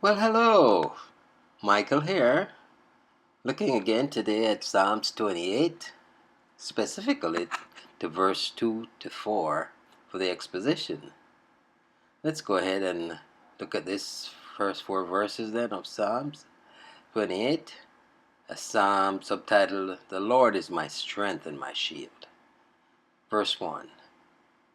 Well, hello, Michael here. Looking again today at Psalms 28, specifically to verse 2 to 4 for the exposition. Let's go ahead and look at this first four verses then of Psalms 28, a psalm subtitled, "The Lord is my strength and my shield." Verse 1.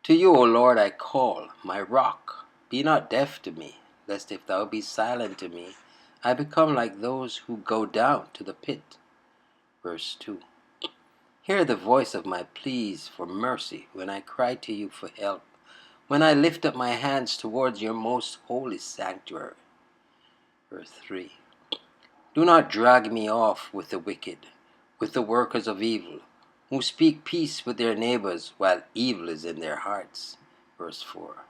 To you, O Lord, I call, my rock. Be not deaf to me, lest if thou be silent to me, I become like those who go down to the pit. Verse 2. Hear the voice of my pleas for mercy when I cry to you for help, when I lift up my hands towards your most holy sanctuary. Verse 3. Do not drag me off with the wicked, with the workers of evil, who speak peace with their neighbors while evil is in their hearts. Verse 4.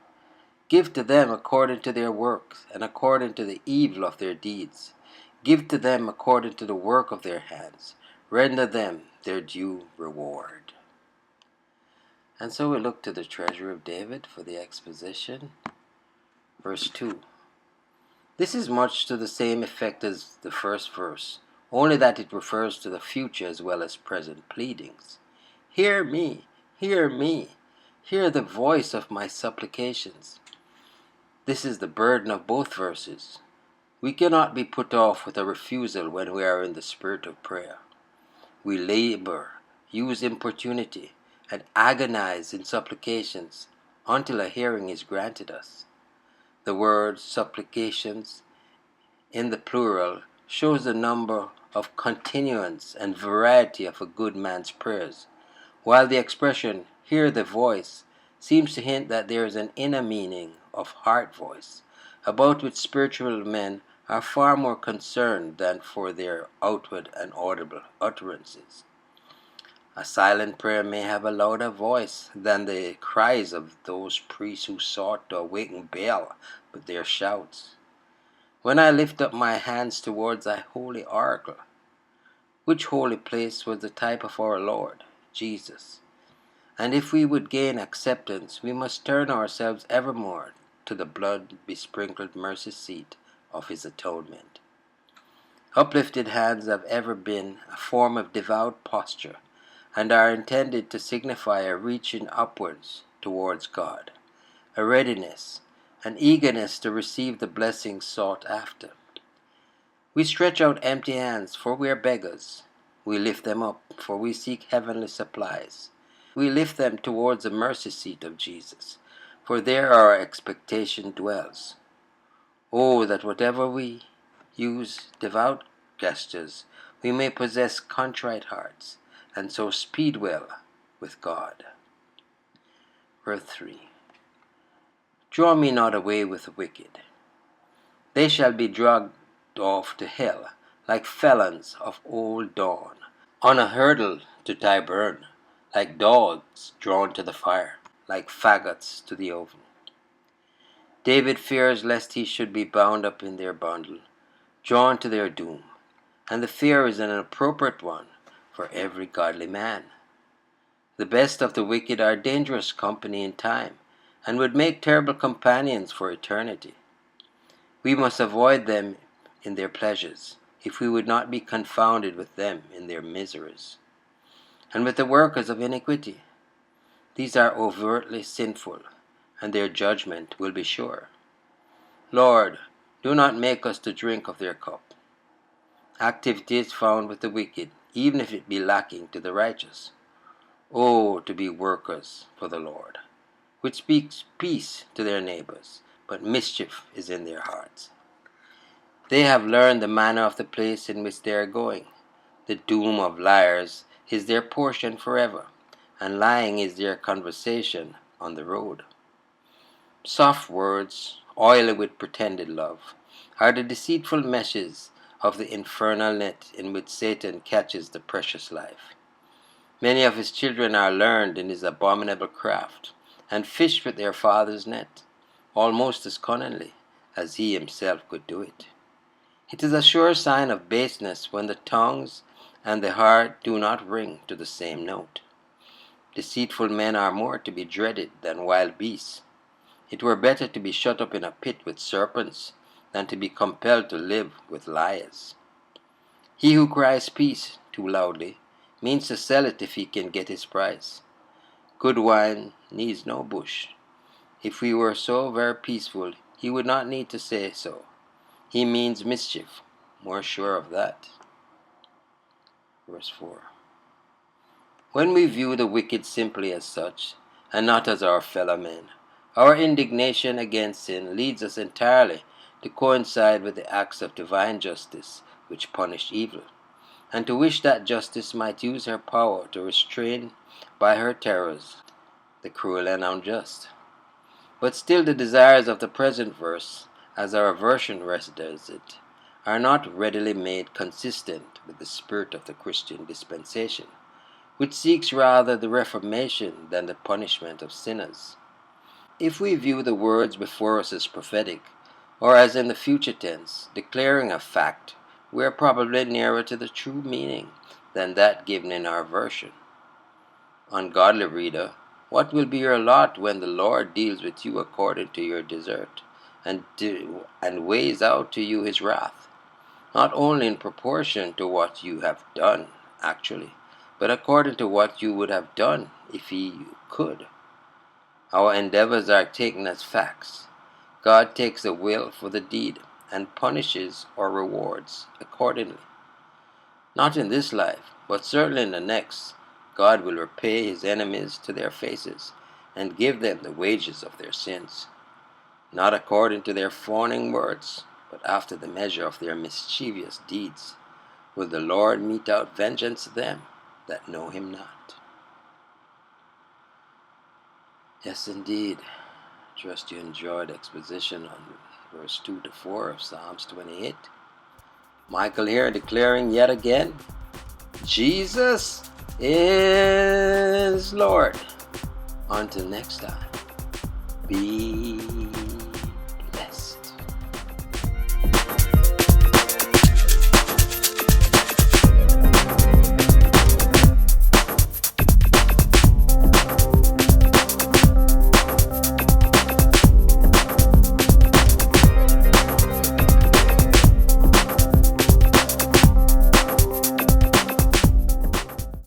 Give to them according to their works, and according to the evil of their deeds. Give to them according to the work of their hands. Render them their due reward. And so we look to the treasure of David for the exposition. Verse 2. This is much to the same effect as the first verse, only that it refers to the future as well as present pleadings. Hear me, hear me, hear the voice of my supplications. This is the burden of both verses. We cannot be put off with a refusal when we are in the spirit of prayer. We labor, use importunity, and agonize in supplications until a hearing is granted us. The word supplications in the plural shows the number of continuance and variety of a good man's prayers, while the expression hear the voice seems to hint that there is an inner meaning of heart voice, about which spiritual men are far more concerned than for their outward and audible utterances. A silent prayer may have a louder voice than the cries of those priests who sought to awaken Baal with their shouts. When I lift up my hands towards thy holy oracle, which holy place was the type of our Lord, Jesus. And if we would gain acceptance, we must turn ourselves evermore to the blood-besprinkled mercy seat of his atonement. Uplifted hands have ever been a form of devout posture and are intended to signify a reaching upwards towards God, a readiness, an eagerness to receive the blessings sought after. We stretch out empty hands, for we are beggars. We lift them up, for we seek heavenly supplies. We lift them towards the mercy seat of Jesus, for there our expectation dwells. Oh, that whatever we use devout gestures, we may possess contrite hearts, and so speed well with God. Verse 3. Draw me not away with the wicked. They shall be dragged off to hell, like felons of old dawn, on a hurdle to Tyburn, like dogs drawn to the fire, like faggots to the oven. David fears lest he should be bound up in their bundle, drawn to their doom, and the fear is an appropriate one for every godly man. The best of the wicked are dangerous company in time, and would make terrible companions for eternity. We must avoid them in their pleasures, if we would not be confounded with them in their miseries. And with the workers of iniquity, these are overtly sinful, and their judgment will be sure. Lord, do not make us to drink of their cup. Activity is found with the wicked, even if it be lacking to the righteous. Oh, to be workers for the Lord, which speaks peace to their neighbors, but mischief is in their hearts. They have learned the manner of the place in which they are going. The doom of liars is their portion forever, and lying is their conversation on the road. Soft words, oily with pretended love, are the deceitful meshes of the infernal net in which Satan catches the precious life. Many of his children are learned in his abominable craft, and fish with their father's net, almost as cunningly as he himself could do it. It is a sure sign of baseness when the tongues and the heart do not ring to the same note. Deceitful men are more to be dreaded than wild beasts. It were better to be shut up in a pit with serpents than to be compelled to live with liars. He who cries peace too loudly means to sell it if he can get his price. Good wine needs no bush. If he were so very peaceful, he would not need to say so. He means mischief, more sure of that. Verse 4. When we view the wicked simply as such, and not as our fellow men, our indignation against sin leads us entirely to coincide with the acts of divine justice which punish evil, and to wish that justice might use her power to restrain by her terrors the cruel and unjust. But still the desires of the present verse, as our version renders it, are not readily made consistent with the spirit of the Christian dispensation, which seeks rather the reformation than the punishment of sinners. If we view the words before us as prophetic, or as in the future tense, declaring a fact, we are probably nearer to the true meaning than that given in our version. Ungodly reader, what will be your lot when the Lord deals with you according to your desert, and weighs out to you his wrath, not only in proportion to what you have done, actually, but according to what you would have done if he could? Our endeavors are taken as facts. God takes the will for the deed, and punishes or rewards accordingly. Not in this life, but certainly in the next, God will repay his enemies to their faces, and give them the wages of their sins, not according to their fawning words, but after the measure of their mischievous deeds will the Lord mete out vengeance to them that know him not. Yes, indeed. Trust you enjoyed exposition on verse 2 to 4 of Psalms 28. Michael here declaring yet again, Jesus is Lord. Until next time, be